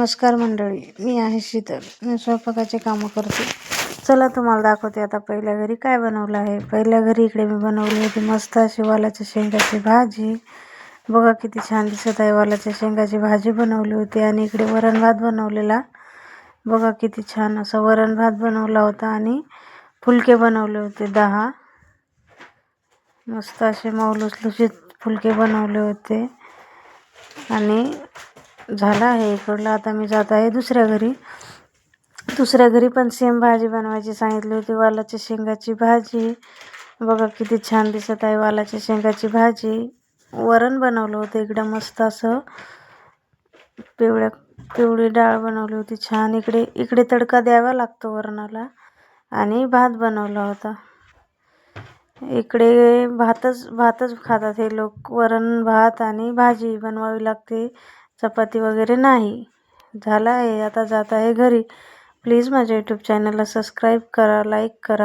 नमस्कार मंडळी, मी आहे शीतल. मी स्वयंपाकाचे कामं करते. चला तुम्हाला दाखवते आता पहिल्या घरी काय बनवलं आहे. पहिल्या घरी इकडे मी बनवली होती मस्त अशी वालाच्या शेंगाची भाजी. बघा किती छान दिसत आहे. वालाच्या शेंगाची भाजी बनवली होती आणि इकडे वरण भात बनवलेला. बघा किती छान असं वरण भात बनवला होता आणि फुलके बनवले होते 10. मस्त असे मऊ लुसलुशीत फुलके बनवले होते. आणि झालं आहे इकडलं. आता मी जात आहे दुसऱ्या घरी पण सेम भाजी बनवायची सांगितली होती, वालाच्या शेंगाची भाजी. बघा किती छान दिसत आहे वालाच्या शेंगाची भाजी. वरण बनवलं होतं इकडं मस्त असं पिवळी डाळ बनवली होती छान. इकडे तडका द्यावा लागतो वरणाला. आणि भात बनवला होता. इकडे भातच खातात हे लोक. वरण भात आणि भाजी बनवावी लागते, चपाती वगैरे नाही. झाला आहे आता जात आहे घरी. प्लीज माझ्या यूट्यूब चॅनलला सबस्क्राईब करा, लाईक करा.